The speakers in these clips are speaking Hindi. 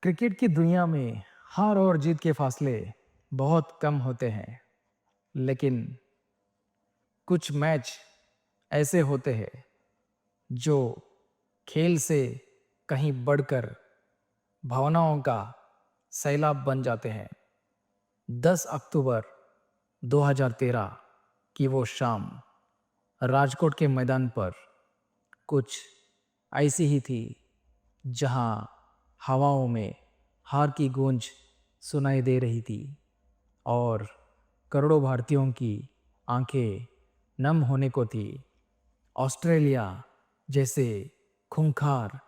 क्रिकेट की दुनिया में हार और जीत के फासले बहुत कम होते हैं, लेकिन कुछ मैच ऐसे होते हैं जो खेल से कहीं बढ़कर भावनाओं का सैलाब बन जाते हैं। 10 अक्टूबर 2013 की वो शाम राजकोट के मैदान पर कुछ ऐसी ही थी, जहां हवाओं में हार की गूंज सुनाई दे रही थी और करोड़ों भारतीयों की आंखें नम होने को थी। ऑस्ट्रेलिया जैसे खूंखार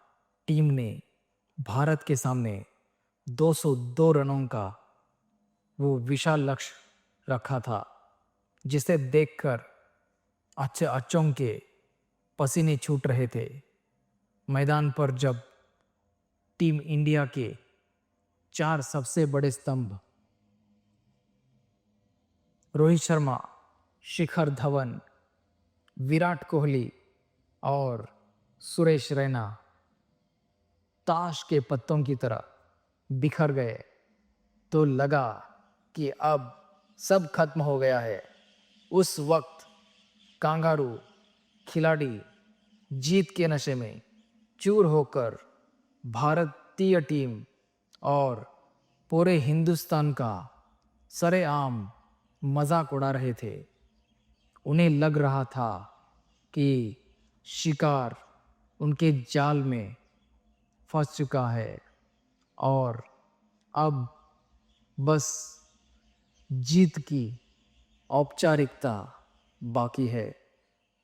टीम ने भारत के सामने 202 रनों का वो विशाल लक्ष्य रखा था, जिसे देखकर अच्छे अच्छों के पसीने छूट रहे थे। मैदान पर जब टीम इंडिया के चार सबसे बड़े स्तंभ रोहित शर्मा, शिखर धवन, विराट कोहली और सुरेश रैना ताश के पत्तों की तरह बिखर गए, तो लगा कि अब सब खत्म हो गया है। उस वक्त कांगारू खिलाड़ी जीत के नशे में चूर होकर भारतीय टीम और पूरे हिंदुस्तान का सरेआम मजाक उड़ा रहे थे। उन्हें लग रहा था कि शिकार उनके जाल में फंस चुका है और अब बस जीत की औपचारिकता बाकी है।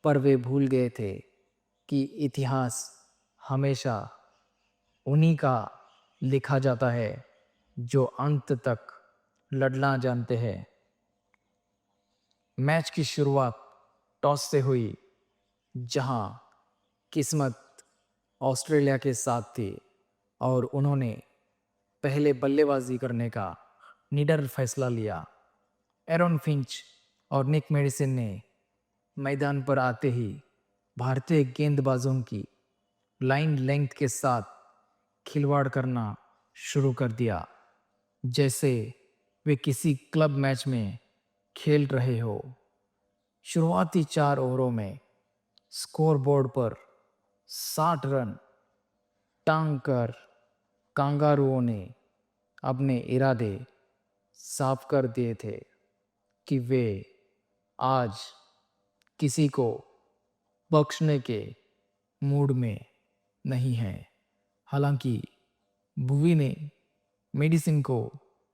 पर वे भूल गए थे कि इतिहास हमेशा उन्हीं का लिखा जाता है जो अंत तक लड़ना जानते हैं। मैच की शुरुआत टॉस से हुई, जहां किस्मत ऑस्ट्रेलिया के साथ थी और उन्होंने पहले बल्लेबाजी करने का निडर फैसला लिया। एरन फिंच और निक मेडिसन ने मैदान पर आते ही भारतीय गेंदबाजों की लाइन लेंथ के साथ खिलवाड़ करना शुरू कर दिया, जैसे वे किसी क्लब मैच में खेल रहे हो। शुरुआती 4 ओवरों में स्कोरबोर्ड पर 60 रन टांग कर कांगारुओं ने अपने इरादे साफ कर दिए थे कि वे आज किसी को बख्शने के मूड में नहीं हैं। हालांकि भुवी ने मेडिसिन को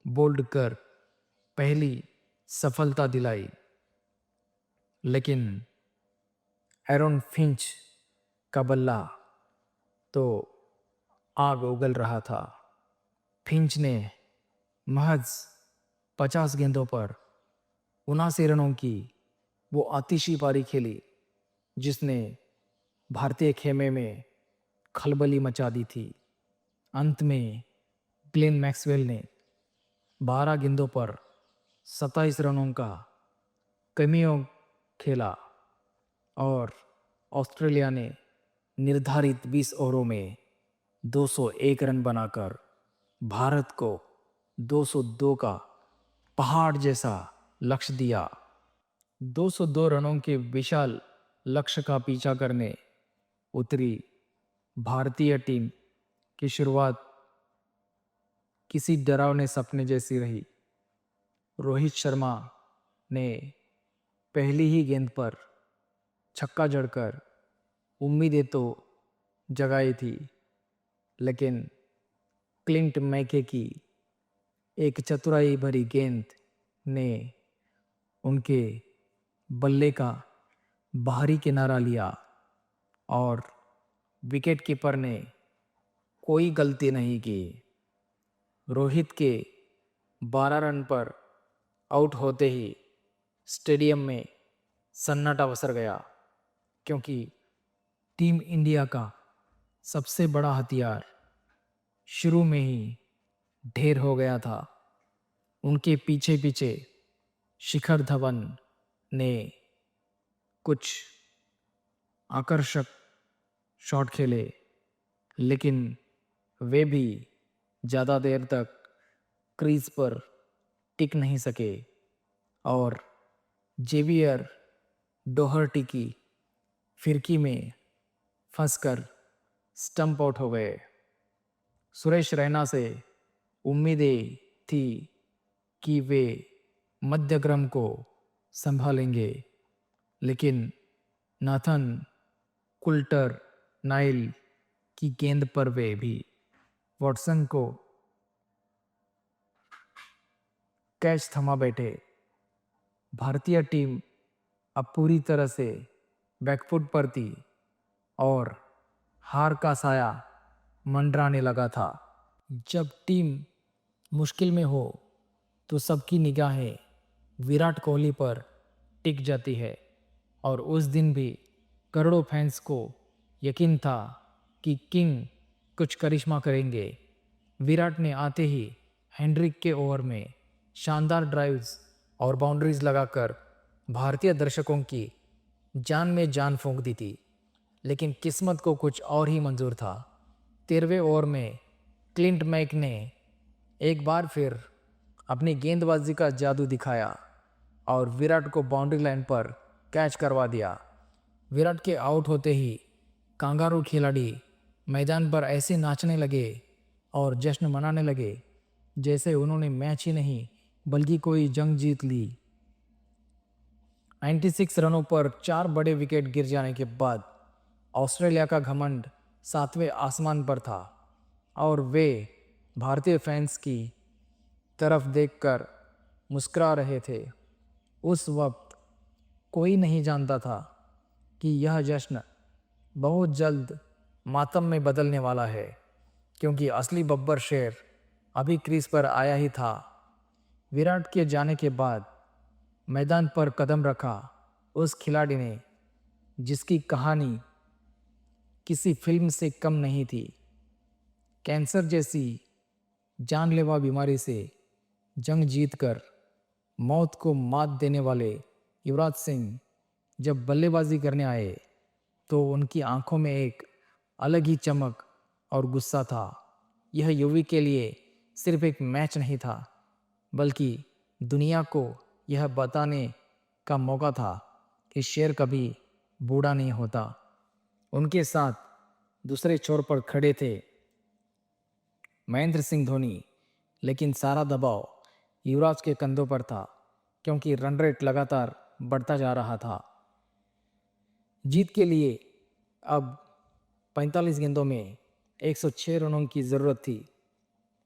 बोल्ड कर पहली सफलता दिलाई, लेकिन एरन फिंच का बल्ला तो आग उगल रहा था। फिंच ने महज 50 गेंदों पर 79 रनों की वो आतिशी पारी खेली, जिसने भारतीय खेमे में खलबली मचा दी थी। अंत में ग्लेन मैक्सवेल ने 12 गेंदों पर 27 रनों का कैमियो खेला और ऑस्ट्रेलिया ने निर्धारित 20 ओवरों में 201 रन बनाकर भारत को 202 का पहाड़ जैसा लक्ष्य दिया। 202 रनों के विशाल लक्ष्य का पीछा करने उतरी भारतीय टीम की शुरुआत किसी डरावने सपने जैसी रही। रोहित शर्मा ने पहली ही गेंद पर छक्का जड़कर उम्मीदें तो जगाई थी, लेकिन क्लिंट मैके की एक चतुराई भरी गेंद ने उनके बल्ले का बाहरी किनारा लिया और विकेट कीपर ने कोई गलती नहीं की। रोहित के 12 रन पर आउट होते ही स्टेडियम में सन्नाटा पसर गया, क्योंकि टीम इंडिया का सबसे बड़ा हथियार शुरू में ही ढेर हो गया था। उनके पीछे पीछे शिखर धवन ने कुछ आकर्षक शॉट खेले, लेकिन वे भी ज़्यादा देर तक क्रीज पर टिक नहीं सके और जेवियर डोहर्टी की फिरकी में फंसकर स्टंप आउट हो गए। सुरेश रैना से उम्मीदें थी कि वे मध्यक्रम को संभालेंगे, लेकिन नाथन कुल्टर नाइल की गेंद पर वे भी वॉटसन को कैच थमा बैठे। भारतीय टीम अब पूरी तरह से बैकफुट पर थी और हार का साया मंडराने लगा था। जब टीम मुश्किल में हो तो सबकी निगाहें विराट कोहली पर टिक जाती है और उस दिन भी करोड़ों फैंस को यकीन था कि किंग कुछ करिश्मा करेंगे। विराट ने आते ही हेनरिक के ओवर में शानदार ड्राइव्स और बाउंड्रीज लगाकर भारतीय दर्शकों की जान में जान फूंक दी थी, लेकिन किस्मत को कुछ और ही मंजूर था। 13वें ओवर में क्लिंट मैक ने एक बार फिर अपनी गेंदबाजी का जादू दिखाया और विराट को बाउंड्री लाइन पर कैच करवा दिया। विराट के आउट होते ही कांगारू खिलाड़ी मैदान पर ऐसे नाचने लगे और जश्न मनाने लगे जैसे उन्होंने मैच ही नहीं बल्कि कोई जंग जीत ली। 96 रनों पर 4 बड़े विकेट गिर जाने के बाद ऑस्ट्रेलिया का घमंड 7वें आसमान पर था और वे भारतीय फैंस की तरफ देखकर मुस्कुरा रहे थे। उस वक्त कोई नहीं जानता था कि यह जश्न बहुत जल्द मातम में बदलने वाला है, क्योंकि असली बब्बर शेर अभी क्रीज पर आया ही था। विराट के जाने के बाद मैदान पर कदम रखा उस खिलाड़ी ने जिसकी कहानी किसी फिल्म से कम नहीं थी। कैंसर जैसी जानलेवा बीमारी से जंग जीतकर मौत को मात देने वाले युवराज सिंह जब बल्लेबाजी करने आए तो उनकी आंखों में एक अलग ही चमक और गुस्सा था। यह युवी के लिए सिर्फ एक मैच नहीं था, बल्कि दुनिया को यह बताने का मौका था कि शेर कभी बूढ़ा नहीं होता। उनके साथ दूसरे छोर पर खड़े थे महेंद्र सिंह धोनी, लेकिन सारा दबाव युवराज के कंधों पर था, क्योंकि रन रेट लगातार बढ़ता जा रहा था। जीत के लिए अब 45 गेंदों में 106 रनों की ज़रूरत थी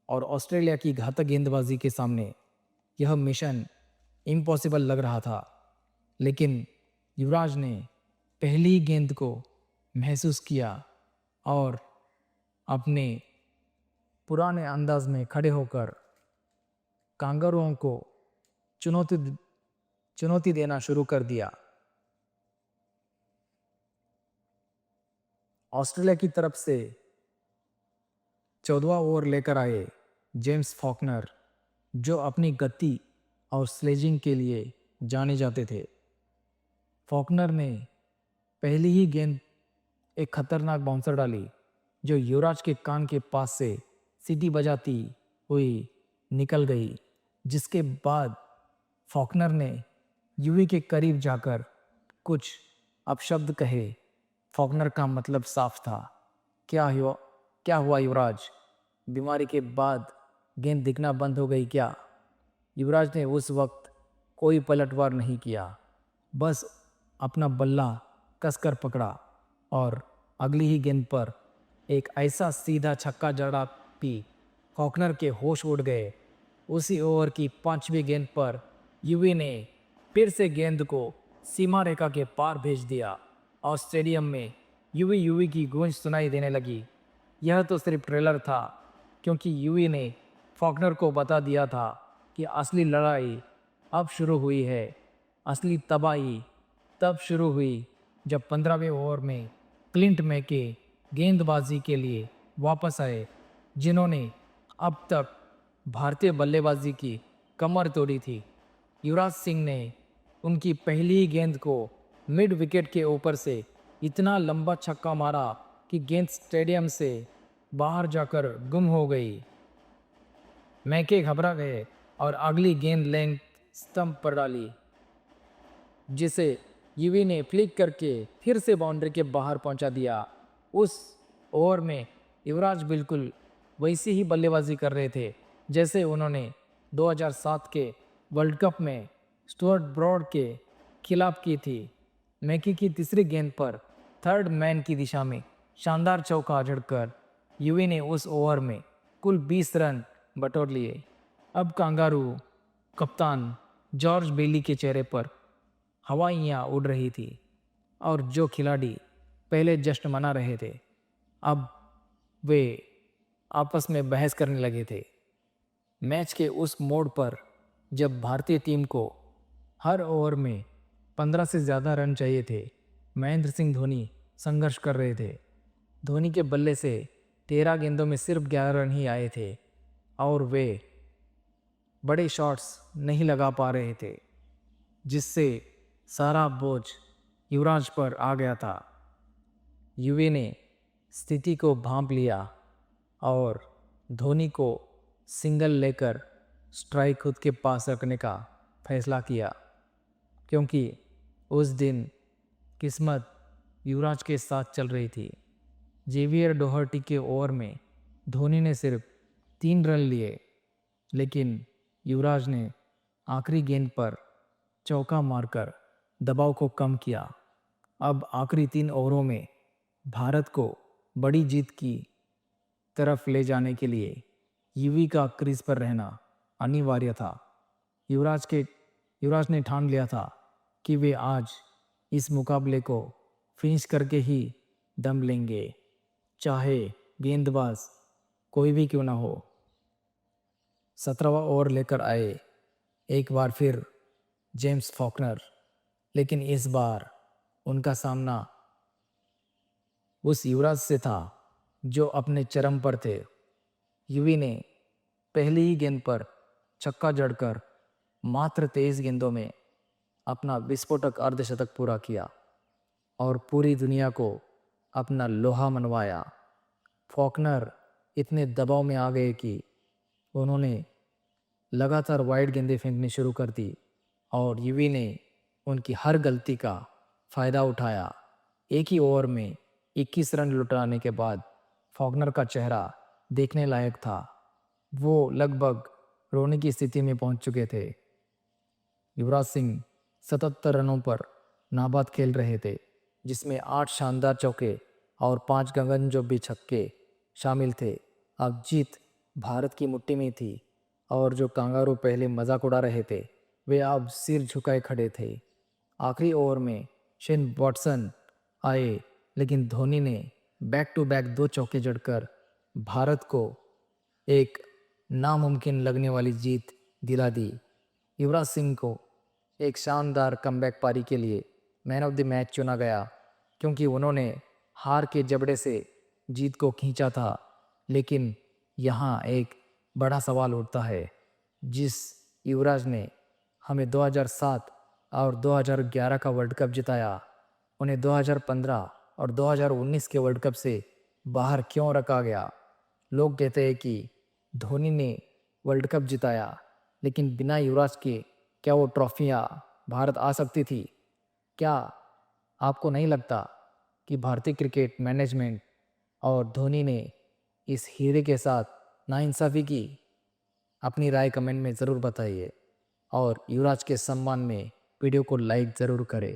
और ऑस्ट्रेलिया की घातक गेंदबाजी के सामने यह मिशन इम्पॉसिबल लग रहा था। लेकिन युवराज ने पहली गेंद को महसूस किया और अपने पुराने अंदाज में खड़े होकर कांगारुओं को चुनौती देना शुरू कर दिया। ऑस्ट्रेलिया की तरफ से 14वां ओवर लेकर आए जेम्स फॉकनर, जो अपनी गति और स्लेजिंग के लिए जाने जाते थे। फॉकनर ने पहली ही गेंद एक खतरनाक बाउंसर डाली जो युवराज के कान के पास से सीटी बजाती हुई निकल गई, जिसके बाद फॉकनर ने युवी के करीब जाकर कुछ अपशब्द कहे। फॉकनर का मतलब साफ था, क्या हुआ युवराज, बीमारी के बाद गेंद दिखना बंद हो गई क्या? युवराज ने उस वक्त कोई पलटवार नहीं किया, बस अपना बल्ला कसकर पकड़ा और अगली ही गेंद पर एक ऐसा सीधा छक्का जड़ा कि फॉकनर के होश उड़ गए। उसी ओवर की 5वीं गेंद पर युवी ने फिर से गेंद को सीमा रेखा के पार भेज दिया और स्टेडियम में युवी युवी की गूंज सुनाई देने लगी। यह तो सिर्फ ट्रेलर था, क्योंकि युवी ने फॉकनर को बता दिया था कि असली लड़ाई अब शुरू हुई है। असली तबाही तब शुरू हुई जब 15वें ओवर में क्लिंट मैके गेंदबाजी के लिए वापस आए, जिन्होंने अब तक भारतीय बल्लेबाजी की कमर तोड़ी थी। युवराज सिंह ने उनकी पहली गेंद को मिड विकेट के ऊपर से इतना लंबा छक्का मारा कि गेंद स्टेडियम से बाहर जाकर गुम हो गई। मैके घबरा गए और अगली गेंद लेंथ स्टंप पर डाली, जिसे युवी ने फ्लिक करके फिर से बाउंड्री के बाहर पहुंचा दिया। उस ओवर में युवराज बिल्कुल वैसी ही बल्लेबाजी कर रहे थे जैसे उन्होंने 2007 के वर्ल्ड कप में स्टुअर्ट ब्रॉड के खिलाफ की थी। मैकी की तीसरी गेंद पर थर्ड मैन की दिशा में शानदार चौका जड़कर युवी ने उस ओवर में कुल 20 रन बटोर लिए। अब कांगारू कप्तान जॉर्ज बेली के चेहरे पर हवाइयाँ उड़ रही थी और जो खिलाड़ी पहले जश्न मना रहे थे अब वे आपस में बहस करने लगे थे। मैच के उस मोड़ पर जब भारतीय टीम को हर ओवर में 15 से ज़्यादा रन चाहिए थे, महेंद्र सिंह धोनी संघर्ष कर रहे थे। धोनी के बल्ले से 13 गेंदों में सिर्फ 11 रन ही आए थे और वे बड़े शॉट्स नहीं लगा पा रहे थे, जिससे सारा बोझ युवराज पर आ गया था। युवी ने स्थिति को भांप लिया और धोनी को सिंगल लेकर स्ट्राइक खुद के पास रखने का फैसला किया, क्योंकि उस दिन किस्मत युवराज के साथ चल रही थी। जेवियर डोहर्टी के ओवर में धोनी ने सिर्फ 3 रन लिए, लेकिन युवराज ने आखिरी गेंद पर चौका मारकर दबाव को कम किया। अब आखिरी 3 ओवरों में भारत को बड़ी जीत की तरफ ले जाने के लिए युवी का क्रीज पर रहना अनिवार्य था। युवराज ने ठान लिया था कि वे आज इस मुकाबले को फिनिश करके ही दम लेंगे, चाहे गेंदबाज कोई भी क्यों ना हो। 17वां ओवर लेकर आए एक बार फिर जेम्स फॉकनर, लेकिन इस बार उनका सामना उस युवराज से था जो अपने चरम पर थे। युवी ने पहली ही गेंद पर छक्का जड़कर मात्र 23 गेंदों में अपना विस्फोटक अर्धशतक पूरा किया और पूरी दुनिया को अपना लोहा मनवाया। फॉकनर इतने दबाव में आ गए कि उन्होंने लगातार वाइड गेंदें फेंकनी शुरू कर दी और युवी ने उनकी हर गलती का फ़ायदा उठाया। एक ही ओवर में 21 रन लुटाने के बाद फॉकनर का चेहरा देखने लायक था। वो लगभग रोने की स्थिति में पहुंच चुके थे। युवराज सिंह 77 रनों पर नाबाद खेल रहे थे, जिसमें 8 शानदार चौके और 5 गगनचुंबी छक्के शामिल थे। अब जीत भारत की मुट्ठी में थी और जो कांगारू पहले मजाक उड़ा रहे थे वे अब सिर झुकाए खड़े थे। आखिरी ओवर में शेन वॉटसन आए, लेकिन धोनी ने बैक टू बैक 2 चौके जड़कर भारत को एक नामुमकिन लगने वाली जीत दिला दी। युवराज सिंह को एक शानदार कमबैक पारी के लिए मैन ऑफ द मैच चुना गया, क्योंकि उन्होंने हार के जबड़े से जीत को खींचा था। लेकिन यहाँ एक बड़ा सवाल उठता है, जिस युवराज ने हमें 2007 और 2011 का वर्ल्ड कप जिताया, उन्हें 2015 और 2019 के वर्ल्ड कप से बाहर क्यों रखा गया? लोग कहते हैं कि धोनी ने वर्ल्ड कप जिताया, लेकिन बिना युवराज के क्या वो ट्रॉफियाँ भारत आ सकती थी? क्या आपको नहीं लगता कि भारतीय क्रिकेट मैनेजमेंट और धोनी ने इस हीरे के साथ नाइंसाफ़ी की? अपनी राय कमेंट में ज़रूर बताइए और युवराज के सम्मान में वीडियो को लाइक ज़रूर करें।